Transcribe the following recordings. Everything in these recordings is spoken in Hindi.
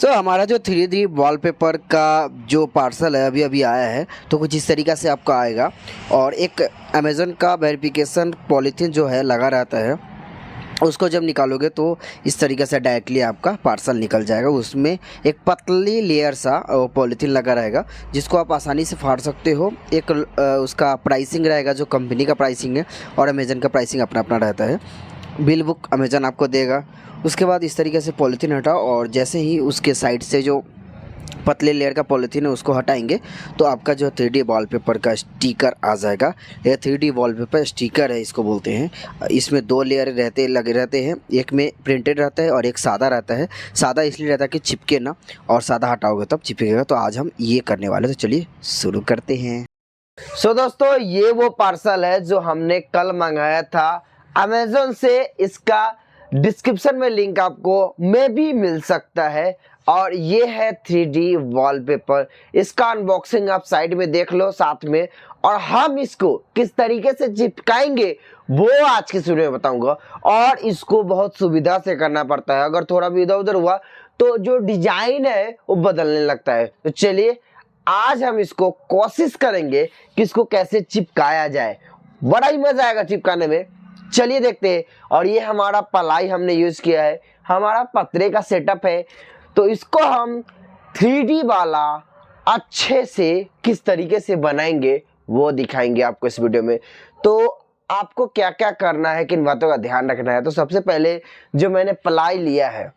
हमारा जो 3D वॉलपेपर का जो पार्सल है अभी अभी आया है, तो कुछ इस तरीक़ा से आपका आएगा। और एक अमेज़न का वेरिफिकेशन पॉलीथीन जो है लगा रहता है, उसको जब निकालोगे तो इस तरीक़े से डायरेक्टली आपका पार्सल निकल जाएगा। उसमें एक पतली लेयर सा पॉलीथीन लगा रहेगा, जिसको आप आसानी से फाड़ सकते हो। एक उसका प्राइसिंग रहेगा जो कंपनी का प्राइसिंग है, और अमेज़न का प्राइसिंग अपना अपना रहता है। बिल बुक अमेज़न आपको देगा। उसके बाद इस तरीके से पॉलीथीन हटाओ, और जैसे ही उसके साइड से जो पतले लेयर का पॉलीथीन है उसको हटाएंगे तो आपका जो 3D वॉलपेपर का स्टिकर आ जाएगा। यह 3D वॉलपेपर स्टिकर है, इसको बोलते हैं। इसमें दो लेयर लगे रहते हैं, एक में प्रिंटेड रहता है और एक सादा रहता है। सादा इसलिए रहता है कि चिपके ना, और सादा हटाओगे तब चिपकेगा। तो आज हम ये करने वाले, तो चलिए शुरू करते हैं। दोस्तों, ये वो पार्सल है जो हमने कल मंगाया था अमेज़न से। इसका डिस्क्रिप्शन में लिंक आपको में भी मिल सकता है। और ये है 3D वॉलपेपर। इसका अनबॉक्सिंग आप साइड में देख लो साथ में, और हम इसको किस तरीके से चिपकाएंगे वो आज की वीडियो में बताऊंगा। और इसको बहुत सुविधा से करना पड़ता है, अगर थोड़ा भी इधर उधर हुआ तो जो डिजाइन है वो बदलने लगता है। तो चलिए आज हम इसको कोशिश करेंगे कि इसको कैसे चिपकाया जाए। बड़ा ही मजा आएगा चिपकाने में। चलिए देखते हैं। और ये हमारा पलाई हमने यूज किया है, हमारा पतरे का सेटअप है। तो इसको हम 3D वाला अच्छे से किस तरीके से बनाएंगे वो दिखाएंगे आपको इस वीडियो में। तो आपको क्या क्या करना है, किन बातों का ध्यान रखना है। तो सबसे पहले जो मैंने पलाई लिया है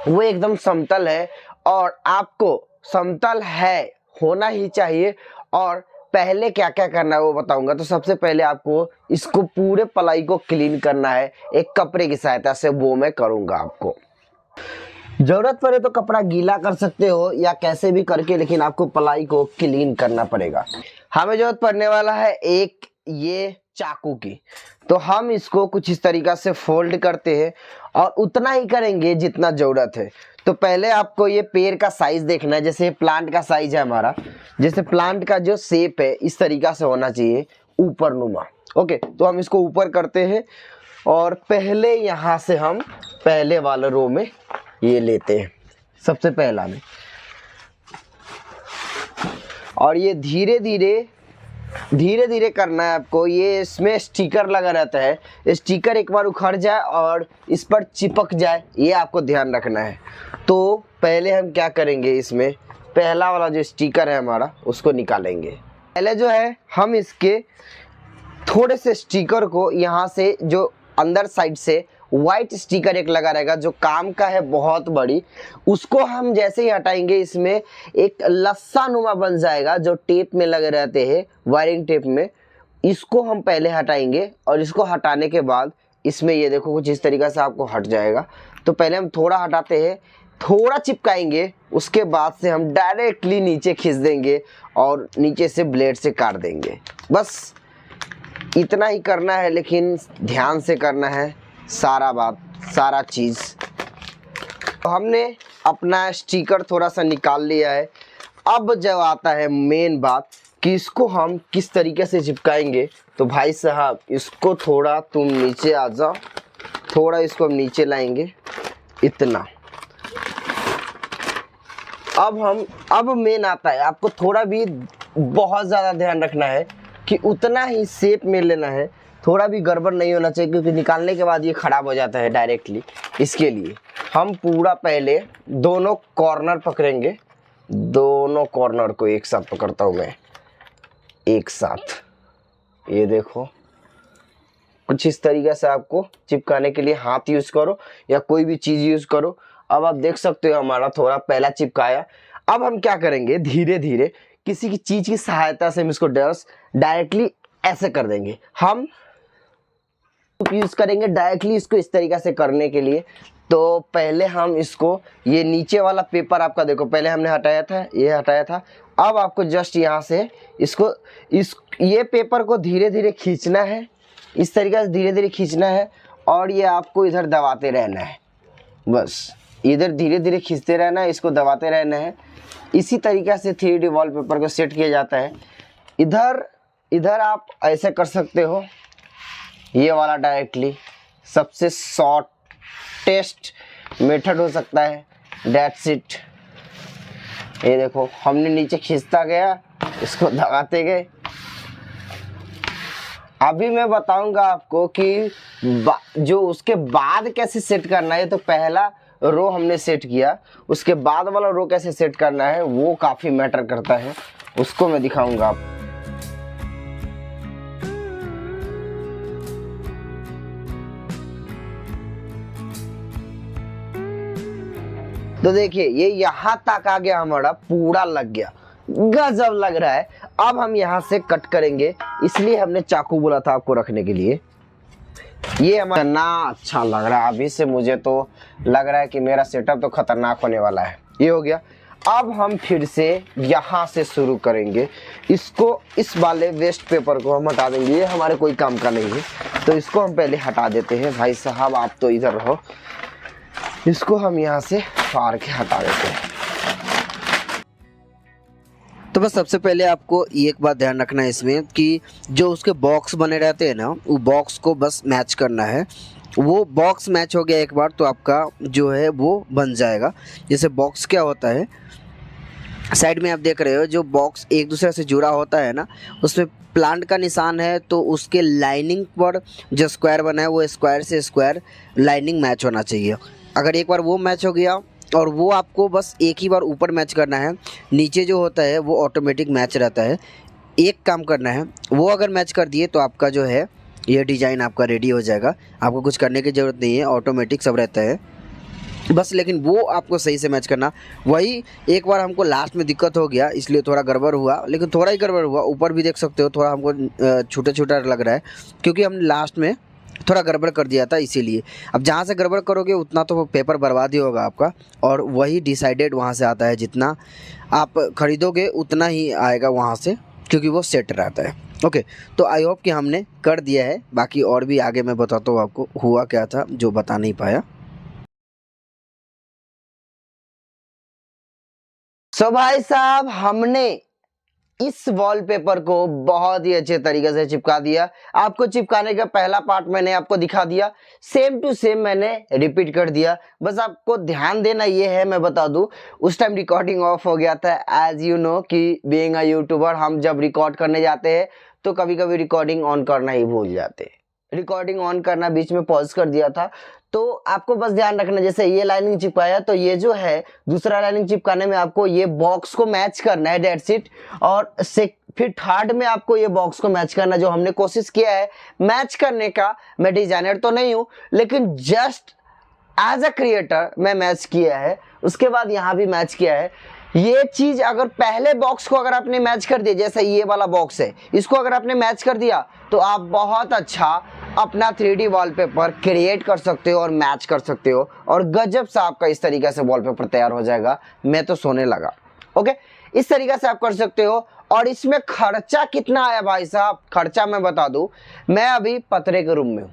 वो एकदम समतल है, और आपको समतल है होना ही चाहिए। और पहले क्या क्या करना है वो बताऊंगा। तो सबसे पहले आपको इसको पूरे पलाई को क्लीन करना है एक कपड़े की सहायता से, वो मैं करूंगा। आपको जरूरत पड़े तो कपड़ा गीला कर सकते हो या कैसे भी करके, लेकिन आपको पलाई को क्लीन करना पड़ेगा। हमें जरूरत पड़ने वाला है एक ये चाकू की। तो हम इसको कुछ इस तरीका से फोल्ड करते हैं, और उतना ही करेंगे जितना जरूरत है। तो पहले आपको ये पेड़ का साइज देखना है। जैसे प्लांट का साइज है हमारा, जैसे प्लांट का जो शेप है इस तरीका से होना चाहिए, ऊपर नुमा। ओके, तो हम इसको ऊपर करते हैं, और पहले यहाँ से हम पहले वाले रो में ये लेते हैं, सबसे पहला में। और ये धीरे धीरे करना है आपको। ये इसमें स्टिकर लगा रहता है, स्टिकर एक बार उखड़ जाए और इस पर चिपक जाए, ये आपको ध्यान रखना है। तो पहले हम क्या करेंगे, इसमें पहला वाला जो स्टिकर है हमारा उसको निकालेंगे। पहले जो है हम इसके थोड़े से स्टिकर को यहाँ से, जो अंदर साइड से वाइट स्टिकर एक लगा रहेगा जो काम का है बहुत बड़ी, उसको हम जैसे ही हटाएंगे इसमें एक लस्सा नुमा बन जाएगा जो टेप में लगे रहते हैं, वायरिंग टेप में। इसको हम पहले हटाएंगे, और इसको हटाने के बाद इसमें ये देखो कुछ इस तरीक़े से आपको हट जाएगा। तो पहले हम थोड़ा हटाते हैं, थोड़ा चिपकाएंगे, उसके बाद से हम डायरेक्टली नीचे खींच देंगे और नीचे से ब्लेड से काट देंगे। बस इतना ही करना है, लेकिन ध्यान से करना है सारा चीज़। तो हमने अपना स्टिकर थोड़ा सा निकाल लिया है। अब जब आता है मेन बात कि इसको हम किस तरीके से चिपकाएंगे। तो भाई साहब, इसको थोड़ा तुम नीचे आ जाओ, थोड़ा इसको हम नीचे लाएंगे, इतना। अब मेन आता है, आपको थोड़ा भी बहुत ज़्यादा ध्यान रखना है कि उतना ही शेप में लेना है, थोड़ा भी गड़बड़ नहीं होना चाहिए, क्योंकि निकालने के बाद ये ख़राब हो जाता है डायरेक्टली। इसके लिए हम पूरा पहले दोनों कॉर्नर पकड़ेंगे। दोनों कॉर्नर को एक साथ पकड़ता हूँ मैं, एक साथ। ये देखो कुछ इस तरीके से आपको चिपकाने के लिए हाथ यूज़ करो या कोई भी चीज़ यूज़ करो। अब आप देख सकते हो हमारा थोड़ा पहला चिपकाया। अब हम क्या करेंगे, धीरे धीरे किसी की चीज़ की सहायता से हम इसको डायरेक्टली ऐसे कर देंगे। हम यूज़ करेंगे डायरेक्टली इसको इस तरीक़ा से करने के लिए। तो पहले हम इसको, ये नीचे वाला पेपर आपका देखो, पहले हमने हटाया था, ये हटाया था। अब आपको जस्ट यहाँ से इसको ये पेपर को धीरे धीरे खींचना है, इस तरीक़े से धीरे धीरे खींचना है, और ये आपको इधर दबाते रहना है। बस इधर धीरे धीरे खींचते रहना है, इसको दबाते रहना है। इसी तरीक़े से 3D वॉलपेपर को सेट किया जाता है। इधर आप ऐसे कर सकते हो, ये वाला डायरेक्टली सबसे शॉर्टेस्ट मेथड हो सकता है। That's it. ये देखो हमने नीचे खींचता गया, इसको दबाते गए। अभी मैं बताऊंगा आपको कि जो उसके बाद कैसे सेट करना है। तो पहला रो हमने सेट किया, उसके बाद वाला रो कैसे सेट करना है वो काफी मैटर करता है, उसको मैं दिखाऊंगा आपको। तो देखिए ये यहाँ तक आ गया, हमारा पूरा लग गया, गजब लग रहा है। अब हम यहाँ से कट करेंगे, इसलिए हमने चाकू बोला था आपको रखने के लिए। ये हमारा ना अच्छा लग रहा है, अभी से मुझे तो लग रहा है कि मेरा सेटअप तो खतरनाक होने वाला है। ये हो गया। अब हम फिर से यहाँ से शुरू करेंगे। इसको, इस वाले वेस्ट पेपर को हम हटा देंगे, ये हमारे कोई काम का नहीं है, तो इसको हम पहले हटा देते हैं। भाई साहब आप तो इधर रहो, इसको हम यहाँ से फाड़ के हटा देते हैं। तो बस सबसे पहले आपको एक बात ध्यान रखना है इसमें कि जो उसके बॉक्स बने रहते हैं ना, वो बॉक्स को बस मैच करना है। वो बॉक्स मैच हो गया एक बार तो आपका जो है वो बन जाएगा। जैसे बॉक्स क्या होता है, साइड में आप देख रहे हो जो बॉक्स एक दूसरे से जुड़ा होता है ना, उसमें प्लांट का निशान है, तो उसके लाइनिंग पर जो स्क्वायर बना है वो स्क्वायर से स्क्वायर लाइनिंग मैच होना चाहिए। अगर एक बार वो मैच हो गया, और वो आपको बस एक ही बार ऊपर मैच करना है, नीचे जो होता है वो ऑटोमेटिक मैच रहता है। एक काम करना है, वो अगर मैच कर दिए तो आपका जो है ये डिज़ाइन आपका रेडी हो जाएगा। आपको कुछ करने की ज़रूरत नहीं है, ऑटोमेटिक सब रहता है बस। लेकिन वो आपको सही से मैच करना। वही एक बार हमको लास्ट में दिक्कत हो गया, इसलिए थोड़ा गड़बड़ हुआ, लेकिन थोड़ा ही गड़बड़ हुआ। ऊपर भी देख सकते हो थोड़ा हमको छोटा छोटा लग रहा है, क्योंकि हमने लास्ट में थोड़ा गड़बड़ कर दिया था इसीलिए। अब जहाँ से गड़बड़ करोगे उतना तो वो पेपर बर्बाद ही होगा आपका, और वही डिसाइडेड वहाँ से आता है। जितना आप खरीदोगे उतना ही आएगा वहाँ से, क्योंकि वो सेट रहता है। ओके, तो आई होप कि हमने कर दिया है। बाकी और भी आगे मैं बताता हूँ आपको हुआ क्या था जो बता नहीं पाया। सो भाई साहब हमने इस वॉलपेपर को बहुत ही अच्छे तरीके से चिपका दिया। आपको चिपकाने का पहला पार्ट मैंने आपको दिखा दिया, सेम टू सेम मैंने रिपीट कर दिया। बस आपको ध्यान देना ये है, मैं बता दूं उस टाइम रिकॉर्डिंग ऑफ हो गया था। एज यू नो कि बीइंग अ यूट्यूबर हम जब रिकॉर्ड करने जाते हैं तो कभी कभी रिकॉर्डिंग ऑन करना ही भूल जाते हैं। रिकॉर्डिंग ऑन करना बीच में पॉज कर दिया था। तो आपको बस ध्यान रखना, जैसे ये लाइनिंग चिपकाया तो ये जो है दूसरा लाइनिंग चिपकाने में आपको ये बॉक्स को मैच करना है, दैट्स इट। और फिर थर्ड में आपको ये बॉक्स को मैच करना, जो हमने कोशिश किया है मैच करने का। मैं डिजाइनर तो नहीं हूं, लेकिन जस्ट एज अ क्रिएटर मैं मैच किया है। उसके बाद यहाँ भी मैच किया है। ये चीज अगर पहले बॉक्स को अगर आपने मैच कर दिया, जैसे ये वाला बॉक्स है, इसको अगर आपने मैच कर दिया तो आप बहुत अच्छा अपना 3D वॉलपेपर क्रिएट कर सकते हो और मैच कर सकते हो, और गजब सा आपका इस तरीके से वॉलपेपर तैयार हो जाएगा। मैं तो सोने लगा। ओके, इस तरीके से आप कर सकते हो। और इसमें खर्चा कितना आया भाई साहब, खर्चा मैं बता दूं, मैं अभी पतरे के रूम में हूँ।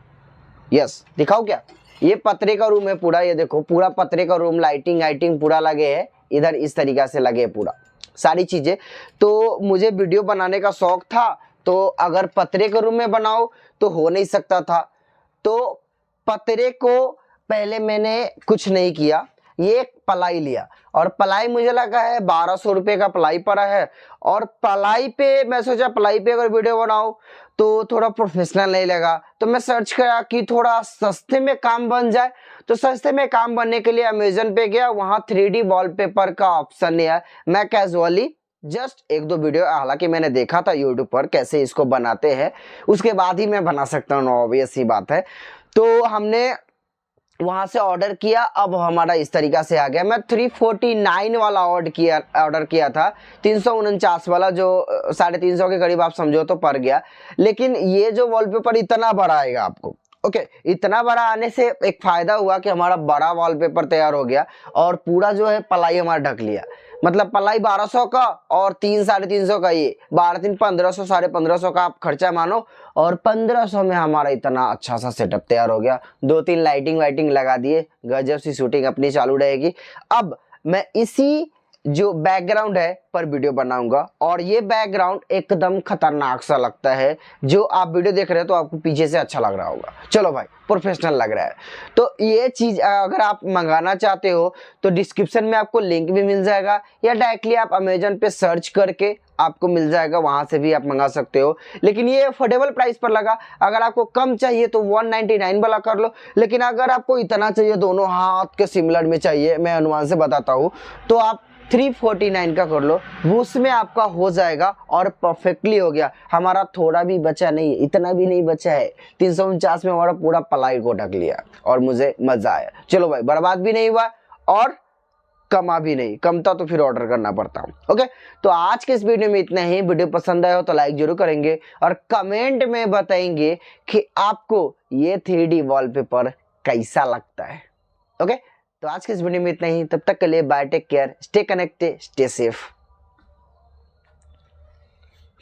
यस, दिखाओ क्या, ये पतरे का रूम है पूरा। ये देखो पूरा पतरे का रूम, लाइटिंग वाइटिंग पूरा लगे है इधर, इस तरीका से लगे पूरा सारी चीजें। तो मुझे वीडियो बनाने का शौक था, तो अगर पतरे के रूम में बनाओ तो हो नहीं सकता था। तो पतरे को पहले मैंने कुछ नहीं किया, ये एक पलाई लिया, और पलाई मुझे लगा है 1200 रुपये का पलाई पड़ा है। और पलाई पे मैं सोचा पलाई पे अगर वीडियो बनाओ तो थोड़ा प्रोफेशनल नहीं लगा, तो मैं सर्च करा कि थोड़ा सस्ते में काम बन जाए। तो सस्ते में काम बनने के लिए अमेजन पे गया, वहां 3D वॉलपेपर का ऑप्शन नहीं है। मैं कैजुअली जस्ट एक दो वीडियो, हालांकि मैंने देखा था यूट्यूब पर कैसे इसको बनाते हैं, उसके बाद ही मैं बना सकता हूँ, ऑब्वियस सी बात है। तो हमने वहां से ऑर्डर किया, अब हमारा इस तरीका से आ गया। मैं 349 वाला ऑर्डर किया था, 349 वाला, जो 350 के करीब आप समझो तो पड़ गया। लेकिन ये जो वॉलपेपर इतना बड़ा आएगा आपको, ओके, इतना बड़ा आने से एक फायदा हुआ कि हमारा बड़ा वॉलपेपर तैयार हो गया, और पूरा जो है पलाई हमारा ढक लिया। मतलब पलाई 1200 का और 300-350 का, ये 12-3 1500, 1550 का आप खर्चा मानो, और 1500 में हमारा इतना अच्छा सा सेटअप तैयार हो गया। 2-3 लाइटिंग वाइटिंग लगा दिए, गजब सी शूटिंग अपनी चालू रहेगी। अब मैं इसी जो बैकग्राउंड है पर वीडियो बनाऊंगा, और ये बैकग्राउंड एकदम खतरनाक सा लगता है। जो आप वीडियो देख रहे हो तो आपको पीछे से अच्छा लग रहा होगा, चलो भाई प्रोफेशनल लग रहा है। तो ये चीज अगर आप मंगाना चाहते हो तो डिस्क्रिप्शन में आपको लिंक भी मिल जाएगा, या डायरेक्टली आप अमेजन पे सर्च करके आपको मिल जाएगा, वहां से भी आप मंगा सकते हो। लेकिन ये अफोर्डेबल प्राइस पर लगा। अगर आपको कम चाहिए तो 199 वाला कर लो, लेकिन अगर आपको इतना चाहिए, दोनों हाथ के सिमिलर में चाहिए, मैं अनुमान से बताता हूँ, तो आप 349 का कर लो, उसमें आपका हो जाएगा और परफेक्टली हो गया। हमारा थोड़ा भी बचा नहीं है, इतना भी नहीं बचा है, 349 में हमारा पूरा पलाई को ढक लिया और मुझे मजा आया। चलो भाई, बर्बाद भी नहीं हुआ और कमा भी नहीं, कमता तो फिर ऑर्डर करना पड़ता। ओके, तो आज के इस वीडियो में इतना ही। वीडियो पसंद आया हो तो लाइक जरूर करेंगे और कमेंट में बताएंगे कि आपको ये 3D वॉलपेपर कैसा लगता है। ओके, तो आज के इस वीडियो में इतना ही। तब तक के लिए bye, take care, stay connected, stay safe.